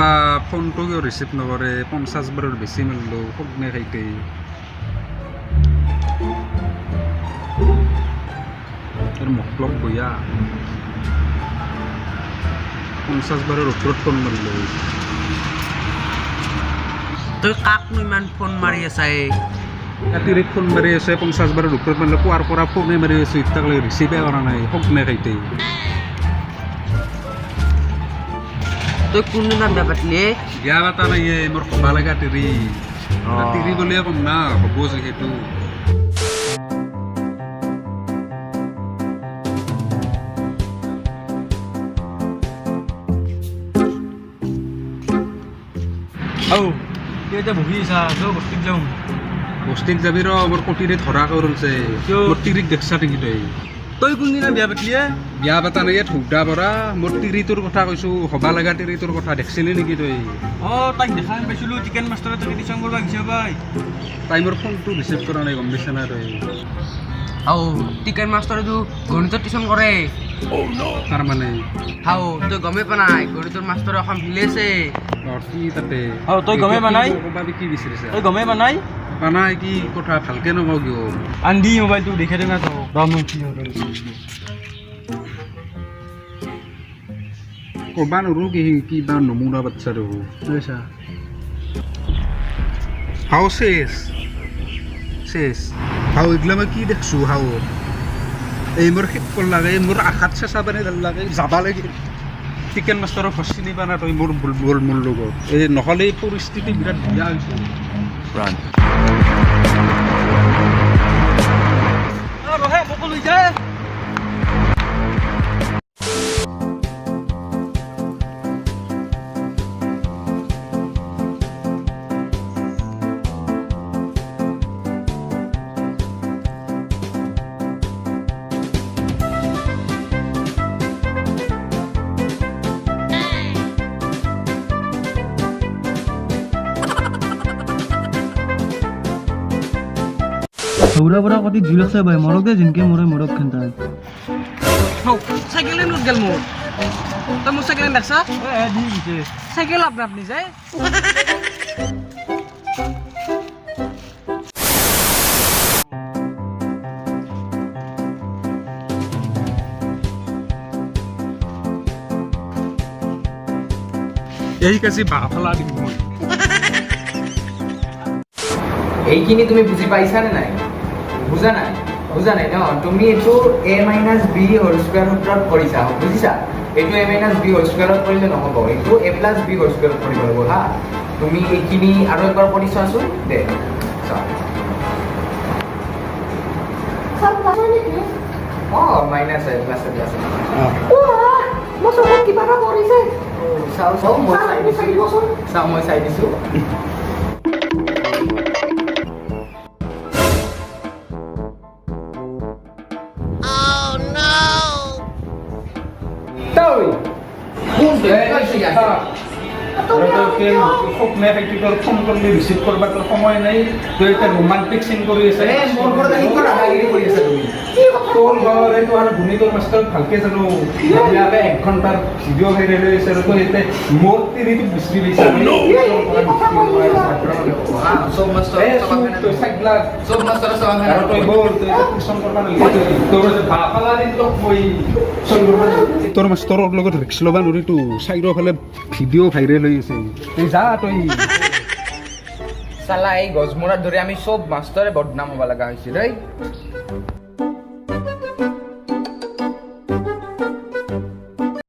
শালা ফোনটো কিয় ৰিচিভ নকৰে 50 বাৰৰ বেছি মাৰিলো সগনে খাইতে আৰু মকলক বয়া 50 বাৰৰ ওপৰত ফোন মাৰিলো তই কাকনো ইমান ফোন মাৰি আছাই ৰাতিৰে ফোন মাৰি আছে 50 বাৰৰ ওপৰত মাৰিলে পুৱাৰ পৰা ফোনে মাৰি আছো ইতাকলৈ ৰিচিভে কৰা নাই সগনে খাইতে তই কোনদিনা বিয়া পাতিলি বিয়া পাতা নাই মোৰ খবা লগা তিৰি তিৰি বুলিয়ে ক'ম না হ'ব যিহেতু এতিয়া বহি আছা বস্তিত যাওঁ বস্তিত যাবি ৰ মোৰ কটিৰে ধৰা কৰিছে মোৰ তিৰিক দেখছা নেকি তই কোনদিনা বিয়া পাতিলি বিয়া পাতা নাই ঢৌদা পৰা মোৰ তিৰিটোৰ কথা কৈছো হবা লগা তিৰিটোৰ কথা দেখছিলি নেকি তই তাইক দেখা পাইছিলোঁ চিকেন মাষ্টৰে তোক টিউশ্যন কৰিব আহিছে বাই তাই মোৰ ফোনটো ৰিচিভ কৰা নাই গম পাইছা না তই চিকেন মাষ্টৰেতো গণিতৰ টিউশ্যন কৰে তাৰমানে তই গমেই পোৱা নাই গণিতৰ মাষ্টৰে এখন ভিলেছে কি তাতে তই গমেই পোৱা নাই ক'বাবি কি বিচাৰিছা তই গমেই পোৱা নাই পানাই কি কথা ভালকে নকওঁ কিয় আন্দি মোবাইলটো দেখে দে না তো ক'বা নোৱাৰো কিবা নমুনা বাচ্চা ৰ'ব হাও শেষ হাও এইগিলা মই কি দেখছো হাও এই মোৰ শিক্ষণ লাগে মোৰ আশাত চেঁচা পানী লাগে যাবা লাগে চিকেন মাষ্টৰৰ ঘৰ চিনি পা না তই মোৰ লগত এই নহ'লে এই পৰিস্থিতি বিৰাট বেয়া হৈছে সৌৰা পৰা কতি জুল আছে বাই মৰক দে জিনকে মৰে মৰক খেন্তা চাইকেলে নুত গেল মোৰ তই মোৰ চাইকেলে দেখছা চাইকেল আপনি যায় এই কাছে বাফালা দিব মই এইখিনি তুমি বুজি পাইছানে নাই বুজা নাই ন তুমি এইটো a - b হোল স্কয়াৰ সূত্ৰত কৰিছা বুজিছা এইটো a - b হোল স্কয়াৰত কৰিলে নহ'ব এইটো a + b হোল স্কয়াৰত কৰিব লাগিব হা তুমি এইখিনি আৰু একবাৰ কৰি চোৱাচোন দে মাইনাছ প্লাছ প্লাছ মই চবত কিবা এটা কৰিছে চাও মই চাই দিছোঁ ফোন কৰিলে ৰিচিভ কৰিব সময় নাই তই এতিয়া ৰোমান্টিক চিন কৰি আছে তোৰ ঘৰ এইটো আৰু ভূমিকৰ মাষ্টৰ ভালকে জানো 1 ঘণ্টাৰ ভিডিঅ' ভাইৰেল হৈ আছে আৰু তই এতিয়া মোৰ তিৰিটো বিচাৰি পাইছা তোৰ মাষ্টৰৰ লগত ৰিক্স ল'বা নোৱাৰিতো চাৰিওফালে ভিডিঅ' ভাইৰেল হৈ আছে যা তই চালা এই গজমূৰাত ধৰি আমি চব মাষ্টৰে বদনাম হ'ব লগা হৈছিল